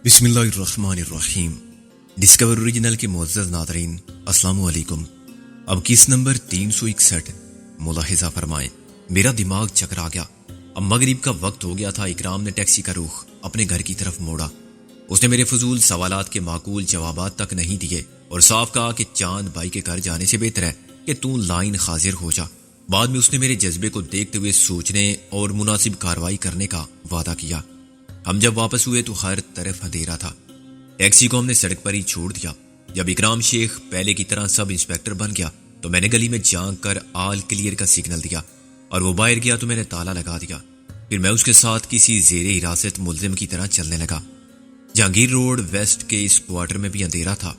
بسم اللہ الرحمن الرحیم۔ ڈسکور اوریجنل کے معزز ناظرین، السلام علیکم۔ اب کس نمبر 361 ملاحظہ فرمائیں۔ میرا دماغ چکرا گیا۔ اب مغرب کا وقت ہو گیا تھا۔ اکرام نے ٹیکسی کا رخ اپنے گھر کی طرف موڑا۔ اس نے میرے فضول سوالات کے معقول جوابات تک نہیں دیے اور صاف کہا کہ چاند بھائی کے گھر جانے سے بہتر ہے کہ تو لائن حاضر ہو جا۔ بعد میں اس نے میرے جذبے کو دیکھتے ہوئے سوچنے اور مناسب کارروائی کرنے کا وعدہ کیا۔ ہم جب واپس ہوئے تو ہر طرف اندھیرا تھا۔ ٹیکسی کو ہم نے سڑک پر ہی چھوڑ دیا۔ جب اکرام شیخ پہلے کی طرح سب انسپیکٹر بن گیا تو میں نے گلی میں جھانک کر آل کلیئر کا سگنل دیا اور وہ باہر گیا تو میں نے تالا لگا دیا۔ پھر میں اس کے ساتھ کسی زیر حراست ملزم کی طرح چلنے لگا۔ جہانگیر روڈ ویسٹ کے اس کوارٹر میں بھی اندھیرا تھا،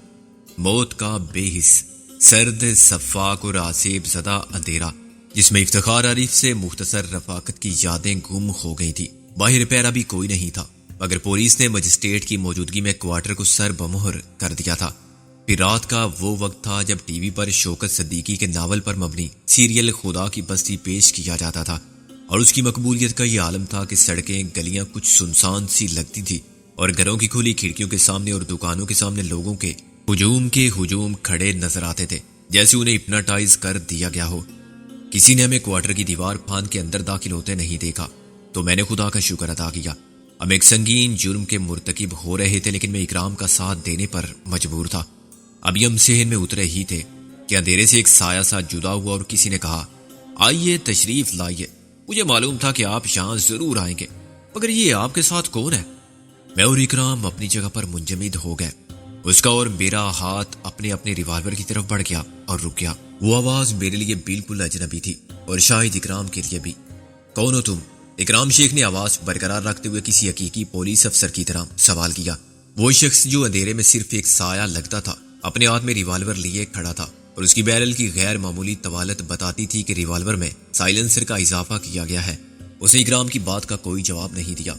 موت کا بے حس، سرد، شفاف اور آسیب زدہ اندھیرا، جس میں افتخار عارف سے مختصر رفاقت کی یادیں گم ہو گئی تھی۔ باہر پیرا بھی کوئی نہیں تھا، مگر پولیس نے مجسٹریٹ کی موجودگی میں کوارٹر کو سر بمہر کر دیا تھا۔ پھر رات کا وہ وقت تھا جب ٹی وی پر شوکت صدیقی کے ناول پر مبنی سیریل خدا کی بستی پیش کیا جاتا تھا، اور اس کی مقبولیت کا یہ عالم تھا کہ سڑکیں گلیاں کچھ سنسان سی لگتی تھی اور گھروں کی کھلی کھڑکیوں کے سامنے اور دکانوں کے سامنے لوگوں کے ہجوم کھڑے نظر آتے تھے، جیسے انہیں ہپناٹائز کر دیا گیا ہو۔ کسی نے ہمیں کوارٹر کی دیوار پھاند کے اندر داخل ہوتے نہیں دیکھا تو میں نے خدا کا شکر ادا کیا۔ ہم ایک سنگین جرم کے مرتکب ہو رہے تھے، لیکن میں اکرام کا ساتھ دینے پر مجبور تھا۔ ابھی ہم صحن میں اترے ہی تھے کہ اندھیرے سے ایک سایہ سا جدا ہوا اور کسی نے کہا، آئیے تشریف لائیے، مجھے معلوم تھا کہ آپ یہاں ضرور آئیں گے، مگر یہ آپ کے ساتھ کون ہے؟ میں اور اکرام اپنی جگہ پر منجمد ہو گئے۔ اس کا اور میرا ہاتھ اپنے ریوالور کی طرف بڑھ گیا اور رک گیا۔ وہ آواز میرے لیے بالکل اجنبی تھی اور شاید اکرام کے لیے بھی۔ کون ہو تم؟ اکرام شیخ نے آواز برقرار رکھتے ہوئے کسی حقیقی پولیس افسر کی طرح سوال کیا۔ وہ شخص جو اندھیرے میں صرف ایک سایہ لگتا تھا اپنے ہاتھ میں ریوالور لیے کھڑا تھا، اور اس کی بیرل کی غیر معمولی طوالت بتاتی تھی کہ ریوالور میں سائلنسر کا اضافہ کیا گیا ہے۔ اس نے اکرام کی بات کا کوئی جواب نہیں دیا۔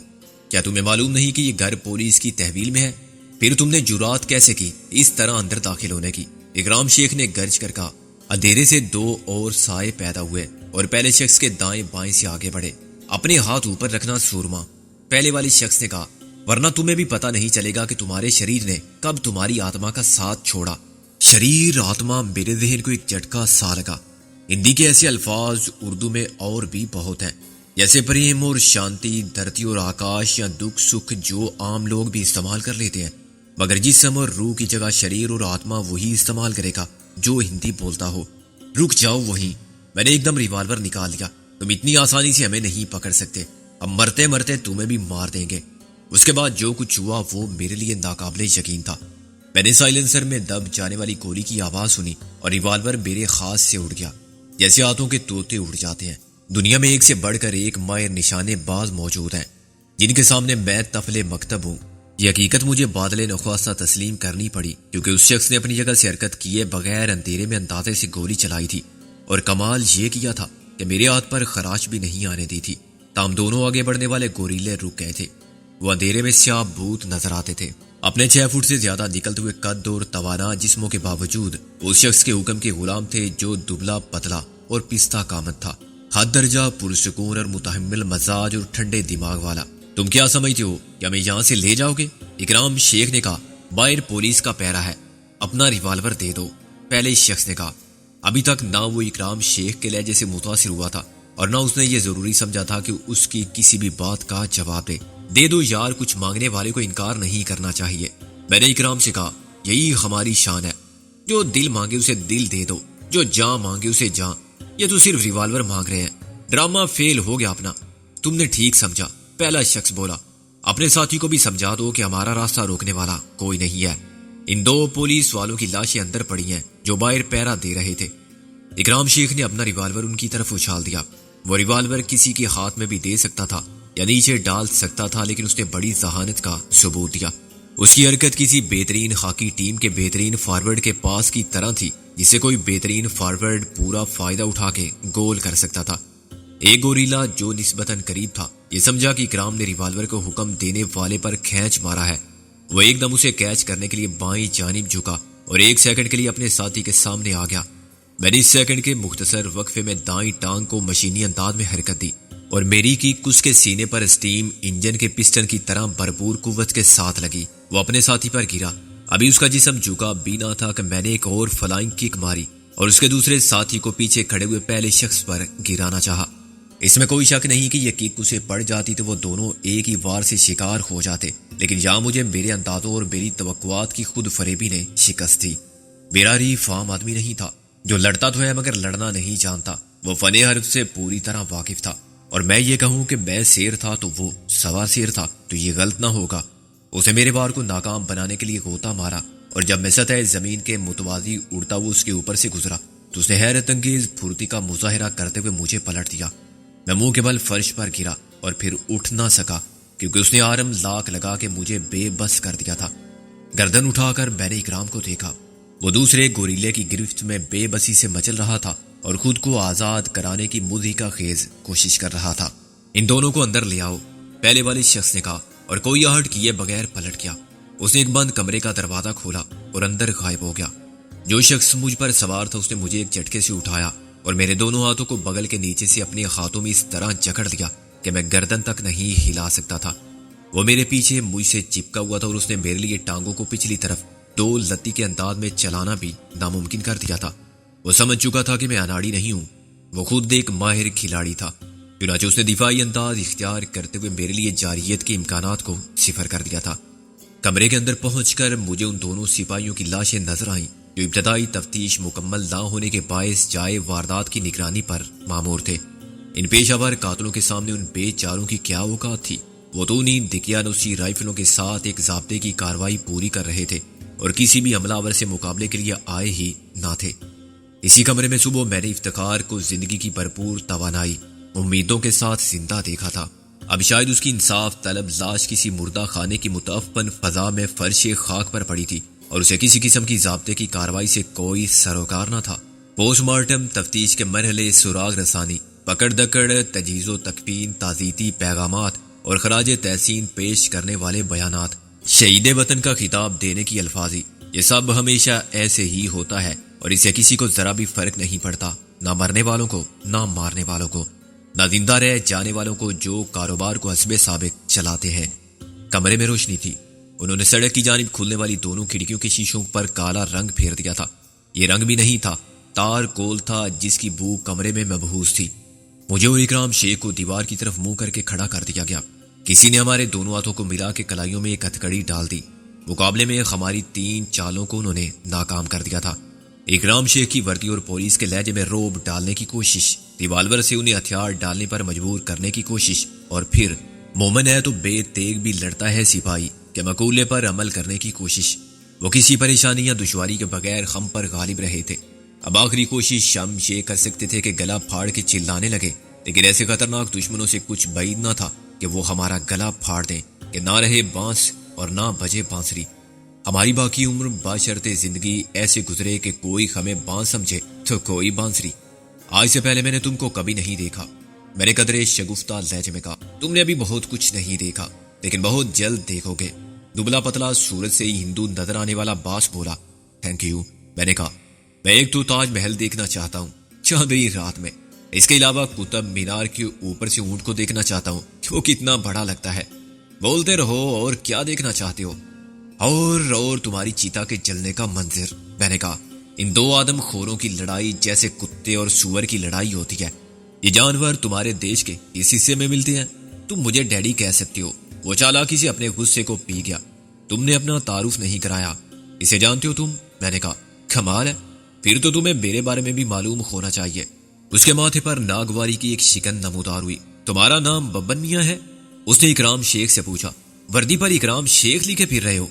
کیا تمہیں معلوم نہیں کہ یہ گھر پولیس کی تحویل میں ہے؟ پھر تم نے جرات کیسے کی اس طرح اندر داخل ہونے کی؟ اکرام شیخ نے گرج کر کہا۔ اندھیرے سے دو اور سائے پیدا ہوئے اور پہلے شخص کے دائیں بائیں سے آگے بڑھے، اپنے ہاتھ اوپر رکھنا سورما۔ پہلے والے شخص نے کہا، ورنہ تمہیں بھی پتہ نہیں چلے گا کہ تمہارے شریر نے کب تمہاری آتما کا ساتھ چھوڑا۔ شریر، آتما، میرے ذہن کو ایک جھٹکا سا لگا۔ ہندی کے ایسے الفاظ اردو میں اور بھی بہت ہیں، جیسے پریم اور شانتی، دھرتی اور آکاش، یا دکھ سکھ، جو عام لوگ بھی استعمال کر لیتے ہیں، مگر جسم اور روح کی جگہ شریر اور آتما وہی استعمال کرے گا جو ہندی بولتا ہو۔ رک جاؤ وہیں۔ میں نے ایک دم ریوالور نکال لیا۔ تم اتنی آسانی سے ہمیں نہیں پکڑ سکتے، ہم مرتے مرتے تمہیں بھی مار دیں گے۔ اس کے بعد جو کچھ ہوا وہ میرے لیے ناقابل یقین تھا۔ میں نے سائلنسر میں دب جانے والی گولی کی آواز سنی اور ریوالور میرے خاص سے اڑ گیا، جیسے ہاتھوں کے طوطے اڑ جاتے ہیں۔ دنیا میں ایک سے بڑھ کر ایک ماہر نشانے باز موجود ہیں جن کے سامنے میں طفل مکتب ہوں۔ یہ حقیقت مجھے بادل نخواستہ تسلیم کرنی پڑی، کیونکہ اس شخص نے اپنی جگہ سے حرکت کیے بغیر اندھیرے میں اندازے سے گولی چلائی تھی، اور کمال یہ کیا تھا کہ میرے ہاتھ پر خراش بھی نہیں آنے دی تھی۔ تاہم دونوں آگے بڑھنے والے گوریلے رک گئے تھے۔ وہ اندھیرے میں سیاہ بھوت نظر آتے تھے، اپنے 6 فٹ سے زیادہ نکلتے ہوئے قد اور توانا جسموں کے باوجود اس شخص کے حکم کے غلام تھے جو دبلا پتلا اور پستہ کامت تھا، حد درجہ پرسکون اور متحمل مزاج اور ٹھنڈے دماغ والا۔ تم کیا سمجھتے ہو کہ ہمیں یہاں سے لے جاؤ گے؟ اکرام شیخ نے کہا۔ باہر پولیس کا پہرا ہے، اپنا ریوالور دے دو، پہلے شخص نے کہا۔ ابھی تک نہ وہ اکرام شیخ کے لہجے سے متاثر ہوا تھا اور نہ اس نے یہ ضروری سمجھا تھا کہ اس کی کسی بھی بات کا جواب دے دو یار، کچھ مانگنے والے کو انکار نہیں کرنا چاہیے۔ میں نے اکرام سے کہا، یہی ہماری شان ہے، جو دل مانگے اسے دل دے دو، جو جاں مانگے اسے جاں۔ یہ تو صرف ریوالور مانگ رہے ہیں۔ ڈرامہ فیل ہو گیا اپنا، تم نے ٹھیک سمجھا، پہلا شخص بولا۔ اپنے ساتھی کو بھی سمجھا دو کہ ہمارا راستہ روکنے والا کوئی نہیں ہے۔ ان 2 پولیس والوں کی لاشیں اندر پڑی ہیں جو باہر پہرا دے رہے تھے۔ اکرام شیخ نے اپنا ریوالور ان کی طرف اچھال دیا۔ وہ ریوالور کسی کے ہاتھ میں بھی دے سکتا تھا یا نیچے ڈال سکتا تھا، لیکن اس نے بڑی ذہانت کا ثبوت دیا۔ اس کی حرکت کسی بہترین ہاکی ٹیم کے بہترین فارورڈ کے پاس کی طرح تھی، جسے کوئی بہترین فارورڈ پورا فائدہ اٹھا کے گول کر سکتا تھا۔ ایک گوریلا جو نسبتاً قریب تھا یہ سمجھا کہ اکرام نے ریوالور کو حکم دینے والے پر کھینچ مارا ہے۔ وہ ایک دم اسے کیچ کرنے کے لیے بائیں جانب جھکا اور 1 سیکنڈ کے لیے اپنے ساتھی کے سامنے آ گیا۔ میں نے اس سیکنڈ کے مختصر وقفے میں دائیں ٹانگ کو مشینی انداز میں حرکت دی اور میری کیک اس کے سینے پر اسٹیم انجن کے پسٹن کی طرح بھرپور قوت کے ساتھ لگی۔ وہ اپنے ساتھی پر گرا۔ ابھی اس کا جسم جھکا بھی نہ تھا کہ میں نے ایک اور فلائنگ کک ماری اور اس کے دوسرے ساتھی کو پیچھے کھڑے ہوئے پہلے شخص پر گرانا چاہا۔ اس میں کوئی شک نہیں کہ یہ کک اسے پڑ جاتی تو وہ دونوں ایک ہی وار سے شکار ہو جاتے، لیکن یہاں مجھے میرے اندازوں اور میری توقعات کی خود فریبی نے شکست دی۔ میرا ریف عام آدمی نہیں تھا جو لڑتا تو ہے مگر لڑنا نہیں جانتا۔ وہ فن حرب سے پوری طرح واقف تھا، اور میں یہ کہوں کہ میں شیر تھا تو وہ سوا شیر تھا تو یہ غلط نہ ہوگا۔ اسے میرے وار کو ناکام بنانے کے لیے غوطہ مارا، اور جب میں سطح زمین کے متوازی اڑتا ہوا اس کے اوپر سے گزرا تو اس نے حیرت انگیز پھرتی کا مظاہرہ کرتے ہوئے مجھے پلٹ دیا۔ میں منہ کے بل فرش پر گرا اور پھر اٹھ نہ سکا، کیونکہ اس نے آرم لاک لگا کے مجھے بے بس کر دیا تھا۔ گردن اٹھا کر میں نے اکرام کو دیکھا۔ وہ دوسرے گوریلے کی گرفت میں بے بسی سے مچل رہا تھا اور خود کو آزاد کرانے کی مضحکہ خیز کوشش کر رہا تھا۔ ان دونوں کو اندر لے آؤ، پہلے والے شخص نے کہا، اور کوئی آہٹ کیے بغیر پلٹ گیا۔ اس نے ایک بند کمرے کا دروازہ کھولا اور اندر غائب ہو گیا۔ جو شخص مجھ پر سوار تھا اس نے مجھے ایک جھٹکے سے اٹھایا اور میرے دونوں ہاتھوں کو بغل کے نیچے سے اپنے ہاتھوں میں اس طرح جکڑ دیا کہ میں گردن تک نہیں ہلا سکتا تھا۔ وہ میرے پیچھے مجھ سے چپکا ہوا تھا اور اس نے میرے لیے ٹانگوں کو پچھلی طرف دو لتی کے انداز میں چلانا بھی ناممکن کر دیا تھا۔ وہ سمجھ چکا تھا کہ میں اناڑی نہیں ہوں، وہ خود ایک ماہر کھلاڑی تھا، چنانچہ اس نے دفاعی انداز اختیار کرتے ہوئے میرے لیے جارحیت کے امکانات کو صفر کر دیا تھا۔ کمرے کے اندر پہنچ کر مجھے ان دونوں سپاہیوں کی لاشیں نظر آئیں جو ابتدائی تفتیش مکمل نہ ہونے کے باعث جائے واردات کی نگرانی پر مامور تھے۔ ان پیشہ ور قاتلوں کے سامنے ان بے چاروں کی کیا اوقات تھی؟ وہ تو انہیں دقیانوسی رائفلوں کے ساتھ ایک ضابطے کی کارروائی پوری کر رہے تھے اور کسی بھی عملہ آور سے مقابلے کے لیے آئے ہی نہ تھے۔ اسی کمرے میں صبح میں نے افتخار کو زندگی کی بھرپور توانائی امیدوں کے ساتھ زندہ دیکھا تھا۔ اب شاید اس کی انصاف طلب لاش کسی مردہ خانے کی متعفن فضا میں فرش خاک پر پڑی تھی اور اسے کسی قسم کی ضابطے کی کارروائی سے کوئی سروکار نہ تھا۔ پوسٹ مارٹم تفتیش کے مرحلے، سراغ رسانی، پکڑ دکڑ، تجہیز و تکفین، تعزیتی پیغامات اور خراج تحسین پیش کرنے والے بیانات، شہید وطن کا خطاب دینے کی الفاظی، یہ سب ہمیشہ ایسے ہی ہوتا ہے اور اسے کسی کو ذرا بھی فرق نہیں پڑتا، نہ مرنے والوں کو نہ مارنے والوں کو، نہ زندہ رہ جانے والوں کو جو کاروبار کو حسب سابق چلاتے ہیں۔ کمرے میں روشنی تھی۔ انہوں نے سڑک کی جانب کھلنے والی دونوں کھڑکیوں کے شیشوں پر کالا رنگ پھیر دیا تھا۔ یہ رنگ بھی نہیں تھا، تار کول تھا جس کی بو کمرے میں مبہوس تھی۔ مجھے اور اکرام شیخ کو دیوار کی طرف منہ کر کے کھڑا کر دیا گیا۔ کسی نے ہمارے دونوں ہاتھوں کو ملا کے کلائیوں میں ایک ہتھکڑی ڈال دی۔ مقابلے میں ہماری 3 چالوں کو انہوں نے ناکام کر دیا تھا۔ اکرام شیخ کی وردی اور پولیس کے لہجے میں روب ڈالنے کی کوشش، ریوالور سے انہیں ہتھیار ڈالنے پر مجبور کرنے کی کوشش، اور پھر مومن ہے تو بے تیغ بھی لڑتا ہے سپاہی کے مقولے پر عمل کرنے کی کوشش۔ وہ کسی پریشانی یا دشواری کے بغیر ہم پر غالب رہے تھے۔ اب آخری کوشش ہم یہ کر سکتے تھے کہ گلا پھاڑ کے چلانے لگے، لیکن ایسے خطرناک دشمنوں سے کچھ بعید نہ تھا کہ وہ ہمارا گلا پھاڑ دیں کہ نہ رہے بانس اور نہ بجے بانسری۔ ہماری باقی عمر باشرط زندگی ایسے گزرے کہ کوئی ہمیں بانس سمجھے تو کوئی بانسری۔ آج سے پہلے میں نے تم کو کبھی نہیں دیکھا، میں نے قدرے شگفتہ لہجے میں کہا۔ تم نے ابھی بہت کچھ نہیں دیکھا، لیکن بہت جلد دیکھو گے۔ دبلا پتلا صورت سے ہی ہندو نظر آنے والا باس بولا۔ تھینک یو، میں نے کہا۔ میں ایک تو تاج محل دیکھنا چاہتا ہوں چاندنی رات میں، اس کے علاوہ قطب مینار کے اوپر سے اونٹ کو دیکھنا چاہتا ہوں کہ وہ کتنا بڑا لگتا ہے۔ بولتے رہو، اور کیا دیکھنا چاہتے ہو؟ اور تمہاری چیتا کے جلنے کا منظر، میں نے کہا۔ ان 2 آدم خوروں کی لڑائی جیسے کتے اور سور کی لڑائی ہوتی ہے۔ یہ جانور تمہارے دیش کے اس حصے میں ملتے ہیں۔ تم مجھے ڈیڈی کہہ سکتی ہو۔ وہ چالاکی سے اپنے غصے کو پی گیا۔ تم نے اپنا تعارف نہیں کرایا۔ اسے جانتے ہو تم؟ میں نے کہا۔ کمال ہے، پھر تو تمہیں میرے بارے میں بھی معلوم ہونا چاہیے۔ اس کے ماتھے پر ناگواری کی ایک شکن نمودار ہوئی۔ تمہارا نام ببن میاں ہے؟ اس نے اکرام شیخ سے پوچھا۔ وردی پر اکرام شیخ لکھے پھر رہے ہو؟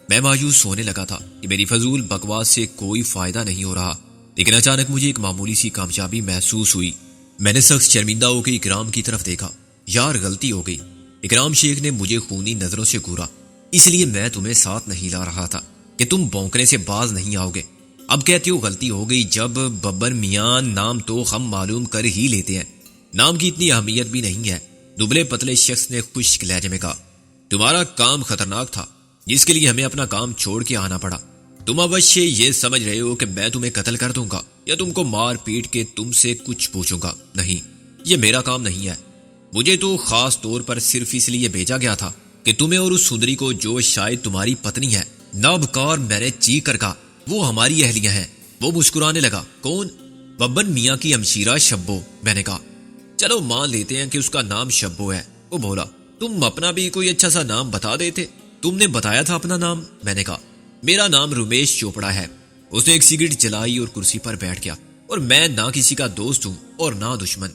میں مایوس ہونے لگا تھا کہ میری فضول بکواس سے کوئی فائدہ نہیں ہو رہا، لیکن اچانک مجھے ایک معمولی سی کامیابی محسوس ہوئی۔ میں نے سخت شرمندہ ہو کے اکرام کی طرف دیکھا۔ یار، غلطی ہو گئی۔ اکرام شیخ نے مجھے خونی نظروں سے گھورا۔ اس لیے میں تمہیں ساتھ نہیں لا رہا تھا کہ تم بونکنے سے باز نہیں آؤ گے۔ اب کہتے ہو غلطی ہو گئی، جب ببن میاں نام تو ہم معلوم کر ہی لیتے ہیں، نام کی اتنی اہمیت بھی نہیں ہے۔ دبلے پتلے شخص نے خشک لہجے میں کہا۔ تمہارا کام خطرناک تھا جس کے لیے ہمیں اپنا کام چھوڑ کے آنا پڑا۔ تم اوشیہ یہ سمجھ رہے ہو کہ میں تمہیں قتل کر دوں گا یا تم کو مار پیٹ کے تم سے کچھ پوچھوں گا؟ نہیں، یہ میرا کام نہیں ہے۔ مجھے تو خاص طور پر صرف اس لیے بھیجا گیا تھا کہ تمہیں اور اس سندری کو جو شاید تمہاری پتنی ہے نابکار میں نے چیخ کر کہا وہ ہماری اہلیہ ہیں۔ وہ مسکرانے لگا۔ کون؟ ببن میاں کی ہمشیرہ شبو۔ میں نے کہا چلو مان لیتے ہیں کہ اس کا نام شبو ہے۔ وہ بولا تم اپنا بھی کوئی اچھا سا نام بتا دیتے۔ تم نے بتایا تھا اپنا نام؟ میں نے کہا میرا نام رمیش چوپڑا ہے۔ اس نے ایک سگریٹ جلائی اور کرسی پر بیٹھ گیا۔ اور میں نہ کسی کا دوست ہوں اور نہ دشمن۔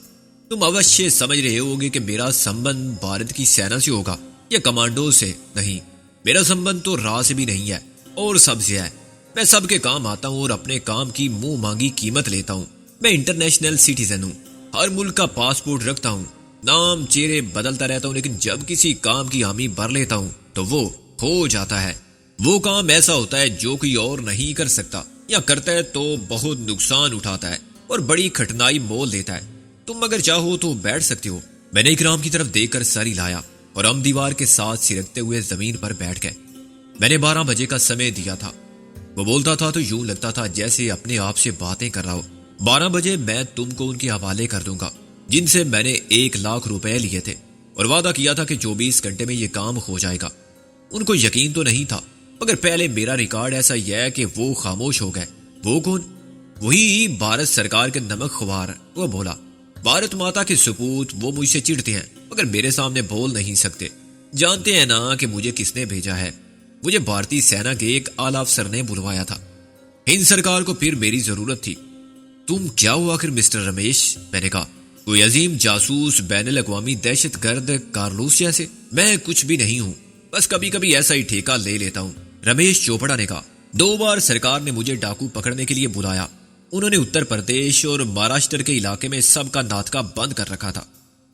تم اوشیہ سمجھ رہے ہوگے کہ میرا سمبند بھارت کی سینا سے ہوگا یا کمانڈو سے۔ نہیں، میرا سمبند تو راہ سے بھی نہیں ہے اور سب سے ہے۔ میں سب کے کام آتا ہوں اور اپنے کام کی منہ مانگی قیمت لیتا ہوں۔ میں انٹرنیشنل سٹیزن ہوں، ہر ملک کا پاسپورٹ رکھتا ہوں، نام چہرے بدلتا رہتا ہوں، لیکن جب کسی کام کی حامی بھر لیتا ہوں تو وہ ہو جاتا ہے۔ وہ کام ایسا ہوتا ہے جو کوئی اور نہیں کر سکتا، یا کرتا ہے تو بہت نقصان اٹھاتا ہے اور بڑی کھٹنائی مول لیتا ہے۔ تم اگر چاہو تو بیٹھ سکتے ہو۔ میں نے اکرام کی طرف دیکھ کر سر ہلایا اور ہم دیوار کے ساتھ سرکتے ہوئے زمین پر بیٹھ گئے۔ میں نے 12 بجے کا سمے دیا تھا۔ وہ بولتا تھا تو یوں لگتا تھا جیسے اپنے آپ سے باتیں کر رہا ہو۔ 12 بجے میں تم کو ان کے حوالے کر دوں گا جن سے میں نے 1 لاکھ روپے لیے تھے اور وعدہ کیا تھا کہ 24 گھنٹے میں یہ کام ہو جائے گا۔ ان کو یقین تو نہیں تھا، مگر پہلے میرا ریکارڈ ایسا ہی ہے کہ وہ خاموش ہو گئے۔ وہ کون؟ وہی بھارت سرکار کے نمک خوار۔ وہ بولا بھارت ماتا کے سپوت وہ مجھ سے چڑھتے ہیں مگر میرے سامنے بول نہیں سکتے۔ جانتے ہیں نا کہ مجھے کس نے بھیجا ہے؟ مجھے بھارتی سینا کے ایک اعلی افسر نے بلوایا تھا۔ ہند سرکار کو پھر میری ضرورت تھی۔ تم کیا ہوا آخر مسٹر رمیش؟ میں نے کہا کوئی عظیم جاسوس، بین الاقوامی دہشت گرد، کارلوس جیسے؟ میں کچھ بھی نہیں ہوں، بس کبھی کبھی ایسا ہی ٹھیکہ لے لیتا ہوں۔ رمیش چوپڑا نے کہا 2 بار سرکار نے مجھے ڈاکو پکڑنے کے لیے بلایا۔ انہوں نے اتر پردیش اور مہاراشٹر کے علاقے میں سب کا ناطقہ بند کر رکھا تھا۔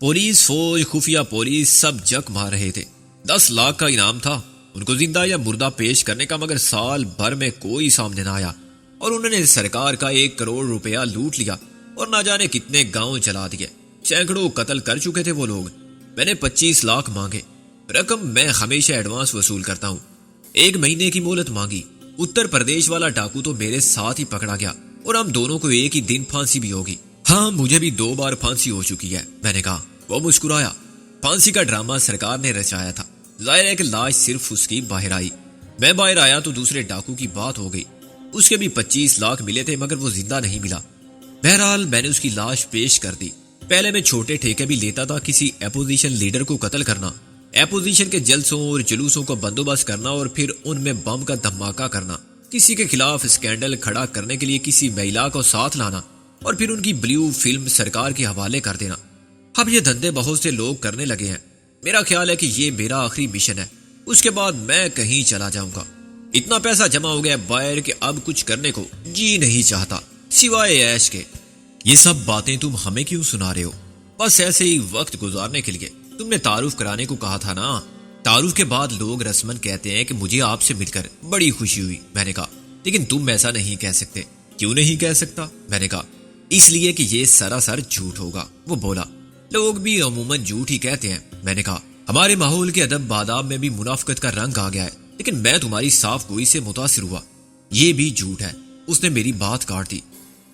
پولیس، فوج، خفیہ پولیس سب جک مار رہے تھے۔ 10 لاکھ کا انعام تھا ان کو زندہ یا مردہ پیش کرنے کا، مگر سال بھر میں کوئی سامنے نہ آیا اور انہوں نے سرکار کا 1 کروڑ روپیہ لوٹ لیا اور نہ جانے کتنے گاؤں چلا دیے۔ سینکڑوں قتل کر چکے تھے وہ لوگ۔ میں نے 25 لاکھ مانگے، رقم میں ہمیشہ ایڈوانس وصول کرتا ہوں۔ 1 مہینے کی مہلت مانگی۔ اتر پردیش والا ڈاکو تو میرے ساتھ ہی پکڑا گیا اور ہم دونوں کو ایک ہی دن پھانسی بھی ہوگی۔ ہاں، مجھے بھی 2 بار پھانسی ہو چکی ہے، میں نے کہا۔ وہ مسکرایا۔ پھانسی کا ڈرامہ سرکار نے رچایا تھا، ظاہر ہے کہ لاش صرف اس کی باہر آئی۔ میں باہر آیا تو دوسرے ڈاکو کی بات ہو گئی، اس کے بھی 25 لاکھ ملے تھے مگر وہ زندہ نہیں ملا۔ بہرحال میں نے اس کی لاش پیش کر دی۔ پہلے میں چھوٹے ٹھیکے بھی لیتا تھا، کسی اپوزیشن لیڈر کو قتل کرنا، اپوزیشن کے جلسوں اور جلوسوں کو بندوبست کرنا اور پھر ان میں بم کا دھماکہ کرنا، کسی کے خلاف اسکینڈل کھڑا کرنے کے لیے کسی مہیلا کو ساتھ لانا اور پھر ان کی بلیو فلم سرکار کے حوالے کر دینا۔ اب یہ دھندے بہت سے لوگ کرنے لگے ہیں۔ میرا خیال ہے کہ یہ میرا آخری مشن ہے، اس کے بعد میں کہیں چلا جاؤں گا۔ اتنا پیسہ جمع ہو گیا باہر کہ اب کچھ کرنے کو جی نہیں چاہتا سوائے عیش کے۔ یہ سب باتیں تم ہمیں کیوں سنا رہے ہو؟ بس ایسے ہی وقت گزارنے کے لیے۔ تم نے تعارف کرانے کو کہا تھا نا۔ تعارف کے بعد لوگ رسمن کہتے ہیں کہ مجھے آپ سے مل کر بڑی خوشی ہوئی۔ میں نے کہا لیکن تم ایسا نہیں کہہ سکتے۔ کیوں نہیں کہہ سکتا؟ میں نے کہا اس لیے کہ یہ سراسر جھوٹ ہوگا۔ وہ بولا لوگ بھی عموماً جھوٹ ہی کہتے ہیں۔ میں نے کہا ہمارے ماحول کے ادب آداب میں بھی منافقت کا رنگ آ گیا ہے، لیکن میں تمہاری صاف گوئی سے متاثر ہوا۔ یہ بھی جھوٹ ہے۔ اس نے میری بات کاٹ دی۔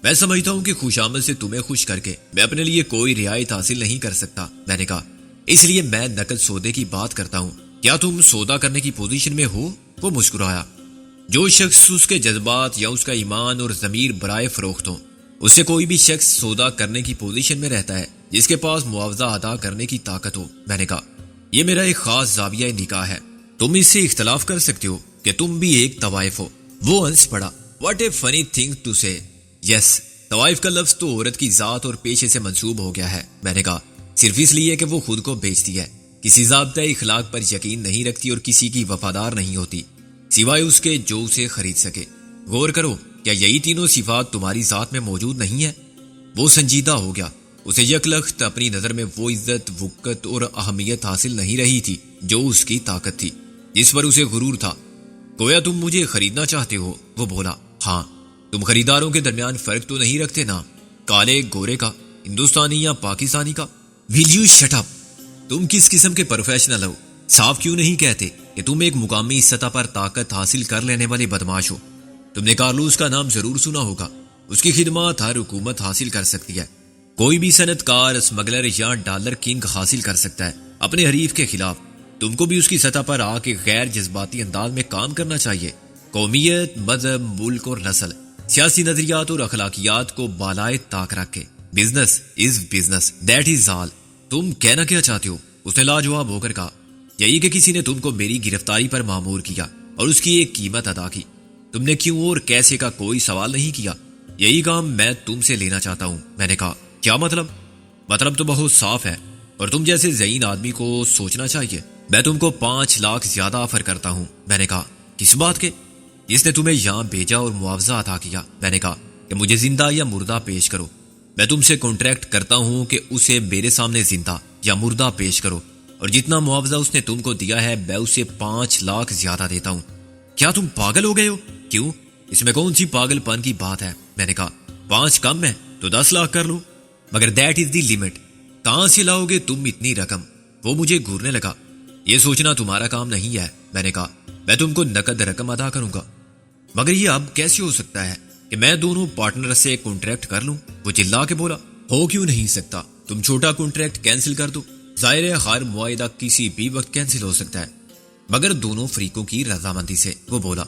میں سمجھتا ہوں کہ خوش آمد سے تمہیں خوش کر کے میں اپنے لیے کوئی رعایت حاصل نہیں کر سکتا۔ میں نے کہا اس لیے میں نقد سودے کی بات کرتا ہوں۔ کیا تم سودا کرنے کی پوزیشن میں ہو؟ وہ مسکرایا۔ جو شخص اس کے جذبات یا اس کا ایمان اور ضمیر برائے فروخت ہو، اس سے کوئی بھی شخص سودا کرنے کی پوزیشن میں رہتا ہے جس کے پاس معاوضہ ادا کرنے کی طاقت ہو۔ میں نے کہا یہ میرا ایک خاص زاویہ نگاہ ہے، تم اس سے اختلاف کر سکتے ہو کہ تم بھی ایک طوائف ہو۔ وہ ہنس پڑا۔ What a funny thing to سے۔ یس، طوائف کا لفظ تو عورت کی ذات اور پیشے سے منسوب ہو گیا ہے۔ میں نے کہا صرف اس لیے کہ وہ خود کو بیچتی ہے، کسی ضابطۂ اخلاق پر یقین نہیں رکھتی اور کسی کی وفادار نہیں ہوتی سوائے اس کے جو اسے خرید سکے۔ غور کرو، کیا یہی تینوں صفات تمہاری ذات میں موجود نہیں ہے؟ وہ سنجیدہ ہو گیا۔ اسے یکلخت اپنی نظر میں وہ عزت، وقت اور اہمیت حاصل نہیں رہی تھی جو اس کی طاقت تھی، جس پر اسے غرور تھا۔ گویا تم مجھے خریدنا چاہتے ہو؟ وہ بولا ہاں۔ تم خریداروں کے درمیان فرق تو نہیں رکھتے نا، کالے گورے کا، ہندوستانی یا پاکستانی کا؟ Will you shut up? تم کس قسم کے پروفیشنل ہو؟ صاف کیوں نہیں کہتے کہ تم ایک مقامی سطح پر طاقت حاصل کر لینے والے بدماش ہو؟ تم نے کارلوس کا نام ضرور سنا ہوگا، اس کی خدمات ہر حکومت حاصل کر سکتی ہے۔ کوئی بھی صنعت کار، اسمگلر یا ڈالر کنگ حاصل کر سکتا ہے اپنے حریف کے خلاف۔ تم کو بھی اس کی سطح پر آ کے غیر جذباتی انداز میں کام کرنا چاہیے۔ قومیت، مذہب، ملک اور نسل، سیاسی نظریات اور اخلاقیات کو بالائے طاق رکھ کے business is business, that is all. تم کہنا کیا چاہتے ہو؟ اس نے لاجواب ہو کر کہا۔ یہی کہ کسی نے تم کو میری گرفتاری پر مامور کیا اور اس کی ایک قیمت ادا کی۔ تم نے کیوں اور کیسے کا کوئی سوال نہیں کیا۔ یہی کام میں تم سے لینا چاہتا ہوں۔ میں نے کہا، کیا مطلب؟ مطلب تو بہت صاف ہے اور تم جیسے ذہین آدمی کو سوچنا چاہیے۔ میں تم کو 5 لاکھ زیادہ آفر کرتا ہوں۔ میں نے کہا، کس بات کے؟ جس نے تمہیں یہاں بھیجا اور معاوضہ عطا کیا۔ میں نے کہا کہ مجھے زندہ یا مردہ پیش کرو۔ میں تم سے کانٹریکٹ کرتا ہوں کہ اسے میرے سامنے زندہ یا مردہ پیش کرو، اور جتنا معاوضہ اس نے تم کو دیا ہے میں اسے 5 لاکھ زیادہ دیتا ہوں۔ کیا تم پاگل ہو گئے ہو؟ کیوں؟ اس میں کون سی پاگل پن کی بات ہے؟ میں نے کہا، 5 کم ہے تو 10 لاکھ کر لو، مگر دیٹ از دی لمٹ۔ کہاں سے لاؤ گے تم اتنی رقم؟ وہ مجھے گھورنے لگا۔ یہ سوچنا تمہارا کام نہیں ہے۔ میں نے کہا، میں تم کو نقد رقم ادا کروں گا، مگر یہ اب کیسے ہو سکتا ہے کہ میں دونوں پارٹنر سے کانٹریکٹ کر لوں؟ وہ چلا کے بولا، ہو کیوں نہیں سکتا؟ تم چھوٹا کانٹریکٹ کینسل کر دو۔ ظاہر ہے ہر معاہدہ کسی بھی وقت کینسل ہو سکتا ہے، مگر دونوں فریقوں کی رضامندی سے۔ وہ بولا،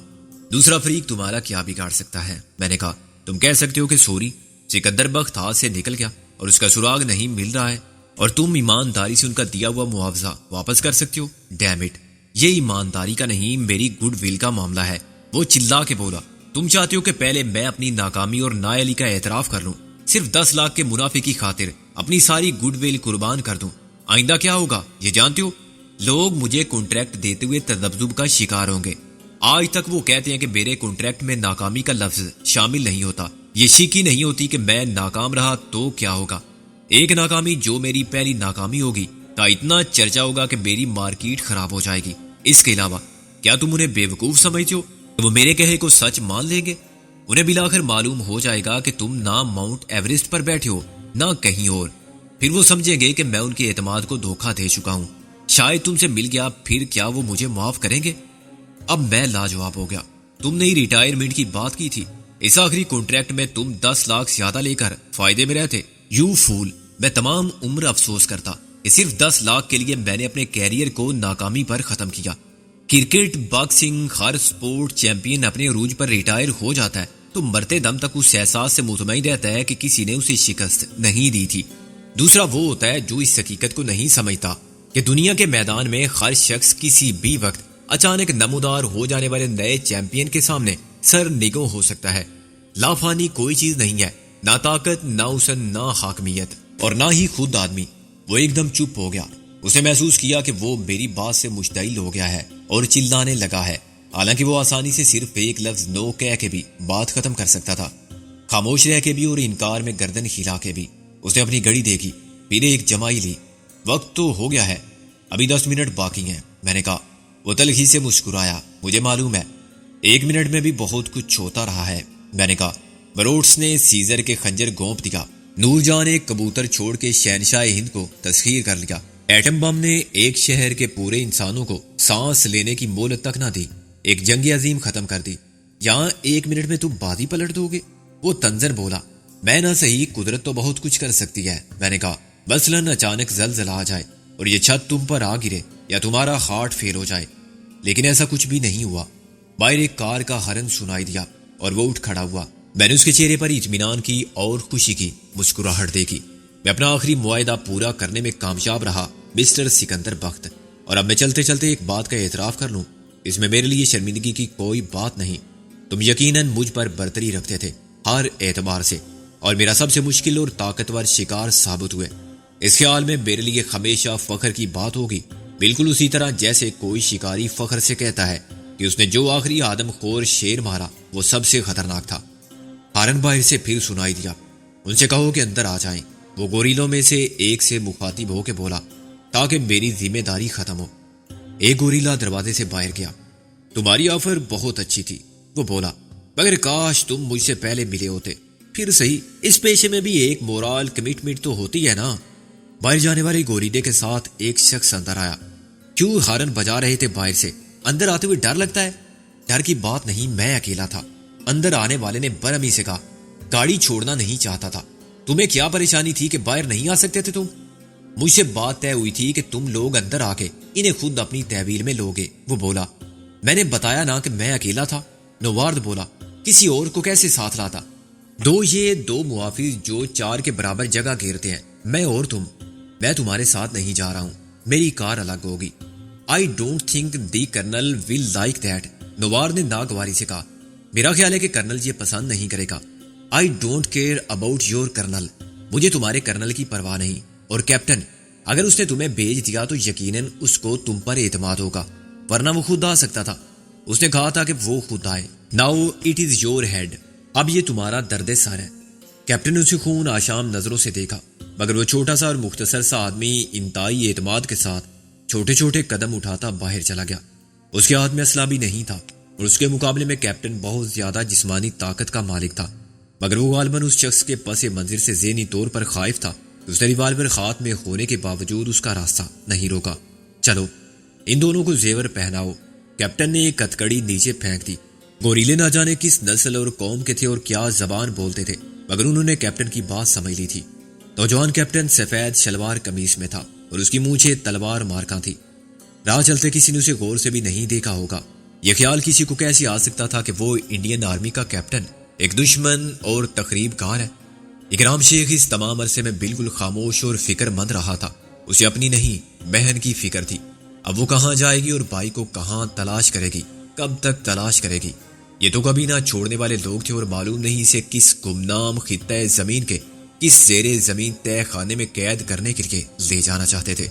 دوسرا فریق تمہارا کیا بگاڑ سکتا ہے؟ میں نے کہا، تم کہہ سکتے ہو کہ سوری، سکندر بخت ہاتھ سے نکل گیا اور اس کا سراغ نہیں مل رہا ہے، اور تم ایمانداری سے ان کا دیا ہوا معاوضہ واپس کر سکتے ہو۔ ڈیم اٹ، یہ ایمانداری کا نہیں میری گڈ ول کا معاملہ ہے۔ وہ چلا کے بولا، تم چاہتے ہو کہ پہلے میں اپنی ناکامی اور نااہلی کا اعتراف کر لوں، صرف 10 لاکھ کے منافع کی خاطر اپنی ساری گڈ ول قربان کر دوں؟ آئندہ کیا ہوگا یہ جانتے ہو؟ لوگ مجھے کانٹریکٹ دیتے ہوئے تذبذب کا شکار ہوں گے۔ آج تک وہ کہتے ہیں کہ میرے کانٹریکٹ میں ناکامی کا لفظ شامل نہیں ہوتا۔ یہ شک ہی نہیں ہوتی کہ میں ناکام رہا تو کیا ہوگا۔ ایک ناکامی جو میری پہلی ناکامی ہوگی کا اتنا چرچا ہوگا کہ میری مارکیٹ خراب ہو جائے گی۔ اس کے علاوہ کیا تم انہیں بیوقوف سمجھتے ہو کہ وہ میرے کہے کو سچ مان لیں گے؟ انہیں بلاخر معلوم ہو جائے گا کہ تم نہ ماؤنٹ ایورسٹ پر بیٹھے ہو نہ کہیں اور، پھر وہ سمجھیں گے کہ میں ان کے اعتماد کو دھوکہ دے چکا ہوں۔ شاید تم سے مل گیا، پھر کیا وہ مجھے معاف کریں گے؟ اب میں لاجواب ہو گیا۔ تم نے ہی ریٹائرمنٹ کی بات کی تھی، اس آخری کانٹریکٹ میں تم 10 لاکھ زیادہ لے کر فائدے میں رہتے۔ یو فول، میں تمام عمر افسوس کرتا کہ صرف 10 لاکھ کے لیے میں نے اپنے کیریئر کو ناکامی پر ختم کیا۔ کرکٹ، باکسنگ، ہر سپورٹ چیمپئن اپنے عروج پر ریٹائر ہو جاتا ہے تو مرتے دم تک اس احساس سے مطمئن رہتا ہے کہ کسی نے اسے شکست نہیں دی تھی۔ دوسرا وہ ہوتا ہے جو اس حقیقت کو نہیں سمجھتا کہ دنیا کے میدان میں ہر شخص کسی بھی وقت اچانک نمودار ہو جانے والے نئے چیمپئن کے سامنے سر نگو ہو سکتا ہے۔ لافانی کوئی چیز نہیں ہے، نہ طاقت، نہ حسن، نہ حاکمیت، اور نہ ہی خود آدمی۔ وہ ایک دم چپ ہو گیا۔ اسے محسوس کیا کہ وہ میری بات سے مشتعل ہو گیا ہے اور چلانے لگا ہے، حالانکہ وہ آسانی سے صرف ایک لفظ نو کہہ کے بھی بات ختم کر سکتا تھا۔ خاموش رہ کے بھی اور انکار میں گردن ہلا کے بھی اس نے اپنی گھڑی دیکھی، پھر ایک جمائی لی۔ وقت تو ہو گیا ہے، ابھی 10 منٹ باقی ہیں۔ میں نے کہا۔ وہ تلخی سے مسکرایا۔ مجھے معلوم ہے 1 منٹ میں بھی بہت کچھ ہوتا رہا ہے۔ میں نے کہا۔ بروٹس نے سیزر کے خنجر گونپ دیا۔ نور جان ایک کبوتر چھوڑ کے شہنشاہ ہند کو تسخیر کر لیا۔ ایٹم بم نے ایک شہر کے پورے انسانوں کو سانس لینے کی مہلت تک نہ دی، ایک جنگ عظیم ختم کر دی۔ یہاں 1 منٹ میں تم بازی پلٹ دو گے؟ وہ تنظر بولا۔ میں نہ صحیح، قدرت تو بہت کچھ کر سکتی ہے۔ میں نے کہا، مثلاً اچانک زلزلہ آ جائے اور یہ چھت تم پر آ گرے یا تمہارا ہارٹ فیل ہو جائے، لیکن ایسا کچھ بھی نہیں ہوا۔ باہر ایک کار کا ہارن سنائی دیا اور وہ اٹھ کھڑا ہوا۔ میں نے اس کے چہرے پر اطمینان کی اور خوشی کی مسکراہٹ دیکھی۔ میں اپنا آخری معاہدہ پورا کرنے میں کامیاب رہا مسٹر سکندر بخت، اور اب میں چلتے چلتے ایک بات کا اعتراف کر لوں، اس میں میرے لیے شرمندگی کی کوئی بات نہیں۔ تم یقیناً مجھ پر برتری رکھتے تھے ہر اعتبار سے، اور میرا سب سے مشکل اور طاقتور شکار ثابت ہوئے۔ اس خیال میں میرے لیے ہمیشہ فخر کی بات ہوگی، بالکل اسی طرح جیسے کوئی شکاری فخر سے کہتا ہے کہ اس نے جو آخری آدم خور شیر مارا وہ سب سے خطرناک تھا۔ ہارن باہر سے پھر سنائی دیا۔ ان سے کہو کہ اندر آ جائیں۔ وہ گوریلوں میں سے ایک سے مخاطب ہو کے بولا، تاکہ میری ذمہ داری ختم ہو۔ ایک گوریلا دروازے سے باہر گیا۔ تمہاری آفر بہت اچھی تھی، وہ بولا، مگر کاش تم مجھ سے پہلے ملے ہوتے۔ پھر صحیح، اس پیشے میں بھی ایک مورال کمٹمنٹ تو ہوتی ہے نا۔ باہر جانے والے گوریلے کے ساتھ ایک شخص اندر آیا۔ کیوں ہارن بجا رہے تھے باہر سے؟ اندر آتے ہوئے ڈر لگتا ہے؟ ڈر کی بات نہیں، میں اکیلا تھا۔ اندر آنے والے نے برہمی سے کہا، گاڑی چھوڑنا نہیں چاہتا تھا۔ تمہیں کیا پریشانی تھی کہ باہر نہیں آ سکتے تھے تم؟ مجھ سے بات طے ہوئی تھی کہ تم لوگ اندر آ کے انہیں خود اپنی تحویل میں لوگے. وہ بولا. میں نے بتایا نا کہ میں اکیلا تھا. نوارد بولا. کسی اور کو کیسے ساتھ لاتا؟ یہ دو محافظ جو 4 کے برابر جگہ گھیرتے ہیں، میں اور تم. میں تمہارے ساتھ نہیں جا رہا ہوں، میری کار الگ ہوگی. I don't think the colonel will like that. نوارد نے ناگواری سے کہا. میرا خیال ہے کہ کرنل یہ پسند نہیں کرے گا. I don't care about your colonel. مجھے تمہارے کرنل کی پرواہ نہیں. اور کیپٹن، اگر اس نے تمہیں بھیج دیا تو یقیناً اس کو تم پر اعتماد ہوگا، ورنہ وہ خود آ سکتا تھا. اس نے کہا تھا کہ وہ خود آئے. Now it is your head. اب یہ تمہارا درد سر ہے. کیپٹن نے اسے خون آشام نظروں سے دیکھا، مگر وہ چھوٹا سا اور مختصر سا آدمی انتہائی اعتماد کے ساتھ چھوٹے چھوٹے قدم اٹھاتا باہر چلا گیا. اس کے ہاتھ میں اسلحہ بھی نہیں تھا، اور اس کے مقابلے میں کیپٹن بہت زیادہ جسمانی طاقت کا مالک تھا. مگر وہ غالباً اس شخص کے پس منظر سے ذہنی طور پر خائف تھا. اس نے ریوالور ہاتھ میں ہونے کے باوجود اس کا راستہ نہیں روکا. چلو ان دونوں کو زیور پہناؤ. کیپٹن نے ایک ہتھکڑی نیچے پھینک دی. گوریلے نہ جانے کس نسل اور قوم کے تھے اور کیا زبان بولتے تھے، مگر انہوں نے کیپٹن کی بات سمجھ لی تھی. نوجوان کیپٹن سفید شلوار قمیص میں تھا اور اس کی مونچھیں تلوار مارکاں تھی. راہ چلتے کسی نے اسے غور سے بھی نہیں دیکھا ہوگا. یہ خیال کسی کو کیسے آ سکتا تھا کہ وہ انڈین آرمی کا کیپٹن ایک دشمن اور تقریب کار ہے؟ اکرام شیخ اس تمام عرصے میں بالکل خاموش اور فکر مند رہا تھا. اسے اپنی نہیں بہن کی فکر تھی. اب وہ کہاں جائے گی اور بھائی کو کہاں تلاش کرے گی، کب تک تلاش کرے گی؟ یہ تو کبھی نہ چھوڑنے والے لوگ تھے اور معلوم نہیں اسے کس گمنام خطۂ زمین کے کس زیر زمین طے خانے میں قید کرنے کے لیے لے جانا چاہتے تھے.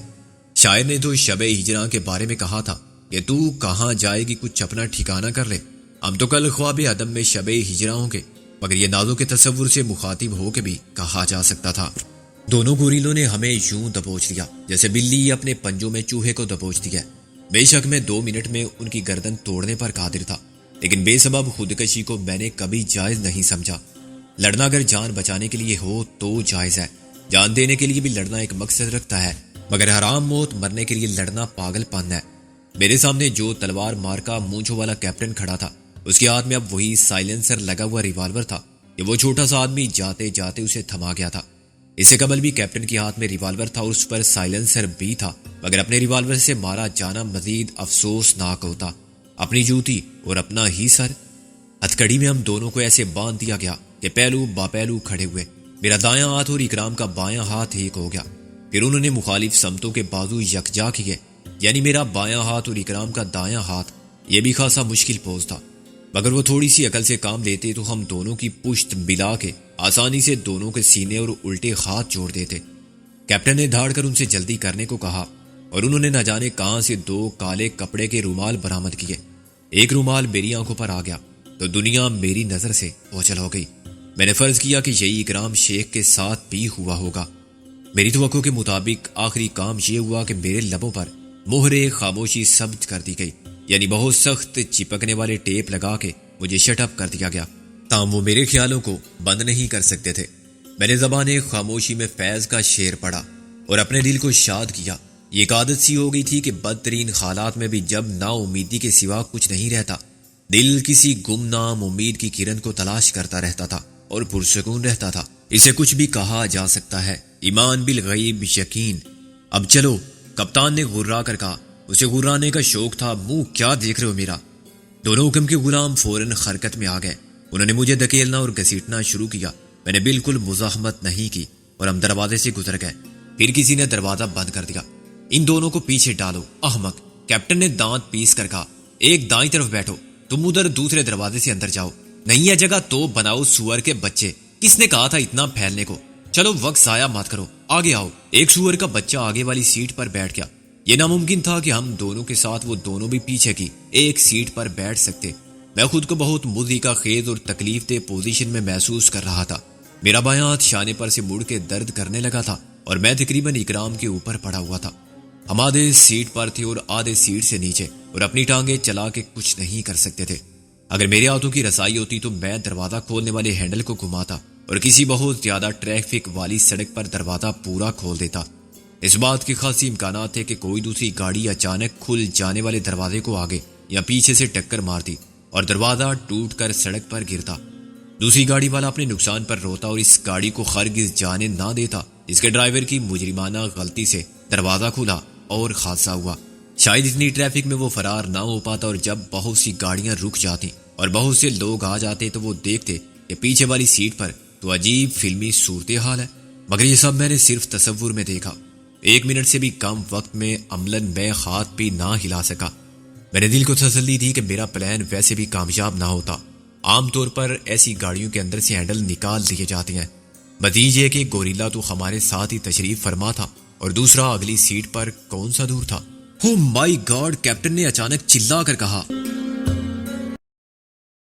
شاعر نے تو شب ہجراں کے بارے میں کہا تھا کہ تو کہاں جائے گی، کچھ اپنا ٹھکانہ کر لے. ہم تو کل خواب عدم میں شب ہجراں ہوں گے، مگر یہ نازوں کے تصور سے مخاطب ہو کے بھی کہا جا سکتا تھا. دونوں گوریلوں نے ہمیں یوں دبوچ لیا جیسے بلی اپنے پنجوں میں چوہے کو دبوچ دیا. بے شک میں 2 منٹ میں ان کی گردن توڑنے پر قادر تھا، لیکن بے سبب خودکشی کو میں نے کبھی جائز نہیں سمجھا. لڑنا اگر جان بچانے کے لیے ہو تو جائز ہے، جان دینے کے لیے بھی لڑنا ایک مقصد رکھتا ہے، مگر حرام موت مرنے کے لیے لڑنا پاگل پن ہے. میرے سامنے جو تلوار مارکا مونچھوں والا کیپٹن کھڑا تھا، اس کے ہاتھ میں اب وہی سائلنسر لگا ہوا ریوالور تھا کہ وہ چھوٹا سا آدمی جاتے جاتے اسے تھما گیا تھا. اس سے قبل بھی کیپٹن کے ہاتھ میں ریوالور تھا اور اس پر سائلنسر بھی تھا، مگر اپنے ریوالور سے مارا جانا مزید افسوسناک ہوتا. اپنی جوتی اور اپنا ہی سر. ہتھکڑی میں ہم دونوں کو ایسے باندھ دیا گیا کہ پہلو با پہلو کھڑے ہوئے. میرا دایاں ہاتھ اور اکرام کا بایاں ہاتھ ایک ہو گیا. پھر انہوں نے مخالف سمتوں کے بازو یکجا کیے، یعنی میرا بایاں ہاتھ اور اکرام کا دایاں ہاتھ. یہ بھی خاصا مشکل پوز تھا، مگر وہ تھوڑی سی عقل سے کام لیتے تو ہم دونوں کی پشت ملا کے آسانی سے دونوں کے سینے اور الٹے ہاتھ جوڑ دیتے. کیپٹن نے دھاڑ کر ان سے جلدی کرنے کو کہا اور انہوں نے نہ جانے کہاں سے 2 کالے کپڑے کے رومال برآمد کیے. ایک رومال میری آنکھوں پر آ گیا تو دنیا میری نظر سے اوجھل ہو گئی. میں نے فرض کیا کہ یہی اکرام شیخ کے ساتھ بھی ہوا ہوگا. میری توقع کے مطابق آخری کام یہ ہوا کہ میرے لبوں پر مہر خاموشی ثبت کر دی گئی، یعنی بہت سخت چپکنے والے ٹیپ لگا کے مجھے شٹ اپ کر دیا گیا. تاہم وہ میرے خیالوں کو بند نہیں کر سکتے تھے. میں نے زبان خاموشی میں فیض کا شعر پڑھا اور اپنے دل کو شاد کیا. یہ ایک عادت سی ہو گئی تھی کہ بدترین حالات میں بھی جب نا امیدی کے سوا کچھ نہیں رہتا، دل کسی گمنام امید کی کرن کو تلاش کرتا رہتا تھا اور پرسکون رہتا تھا. اسے کچھ بھی کہا جا سکتا ہے، ایمان بالغیب یقین. اب چلو، کپتان نے غرا کر کہا. اسے غرانے کا شوق تھا. منہ کیا دیکھ رہے ہو میرا؟ دونوں حکم کے غلام فوراً حرکت میں آ گئے. انہوں نے مجھے دھکیلنا اور گھسیٹنا شروع کیا. میں نے بالکل مزاحمت نہیں کی اور ہم دروازے سے گزر گئے. پھر کسی نے دروازہ بند کر دیا. ان دونوں کو پیچھے ڈالو احمق، کیپٹن نے دانت پیس کر کہا. ایک دائیں طرف بیٹھو، تم ادھر دوسرے دروازے سے اندر جاؤ. نہیں ہے جگہ تو بناؤ سور کے بچے. کس نے کہا تھا اتنا پھیلنے کو؟ چلو وقت ضائع مت کرو، آگے آؤ. ایک سور کا بچہ آگے والی سیٹ پر بیٹھ گیا. یہ ناممکن تھا کہ ہم دونوں کے ساتھ وہ دونوں بھی پیچھے کی ایک سیٹ پر بیٹھ سکتے. میں خود کو بہت مضحکہ خیز اور تکلیف دہ پوزیشن میں محسوس کر رہا تھا. میرا بایاں ہاتھ شانے پر سے مڑ کے درد کرنے لگا تھا اور میں تقریباً اکرام کے اوپر پڑا ہوا تھا. ہم آدھے سیٹ پر تھے اور آدھے سیٹ سے نیچے، اور اپنی ٹانگیں چلا کے کچھ نہیں کر سکتے تھے. اگر میرے ہاتھوں کی رسائی ہوتی تو میں دروازہ کھولنے والے ہینڈل کو گھماتا اور کسی بہت زیادہ ٹریفک والی سڑک پر دروازہ پورا کھول دیتا. اس بات کے خاصی امکانات تھے کہ کوئی دوسری گاڑی اچانک کھل جانے والے دروازے کو آگے یا پیچھے سے ٹکر مارتی اور دروازہ ٹوٹ کر سڑک پر گرتا. دوسری گاڑی والا اپنے نقصان پر روتا اور اس گاڑی کو ہرگز جانے نہ دیتا جس کے ڈرائیور کی مجرمانہ غلطی سے دروازہ کھلا اور حادثہ ہوا۔ شاید اتنی ٹریفک میں وہ فرار نہ ہو پاتا، اور جب بہت سی گاڑیاں رک جاتی اور بہت سے لوگ آ جاتے تو وہ دیکھتے کہ پیچھے والی سیٹ پر تو عجیب فلمی صورتحال ہے۔ مگر یہ سب میں نے صرف تصور میں دیکھا۔ 1 منٹ سے بھی کم وقت میں عملاً میں ہاتھ بھی نہ ہلا سکا۔ میں نے دل کو تسلی دی کہ میرا پلان ویسے بھی کامیاب نہ ہوتا۔ عام طور پر ایسی گاڑیوں کے اندر سے ہینڈل نکال دیے جاتے ہیں۔ مزید یہ کہ گوریلا تو ہمارے ساتھ ہی تشریف فرما تھا اور دوسرا اگلی سیٹ پر کون سا دور تھا۔ او مائی گاڈ، کیپٹن نے اچانک چلا کر کہا۔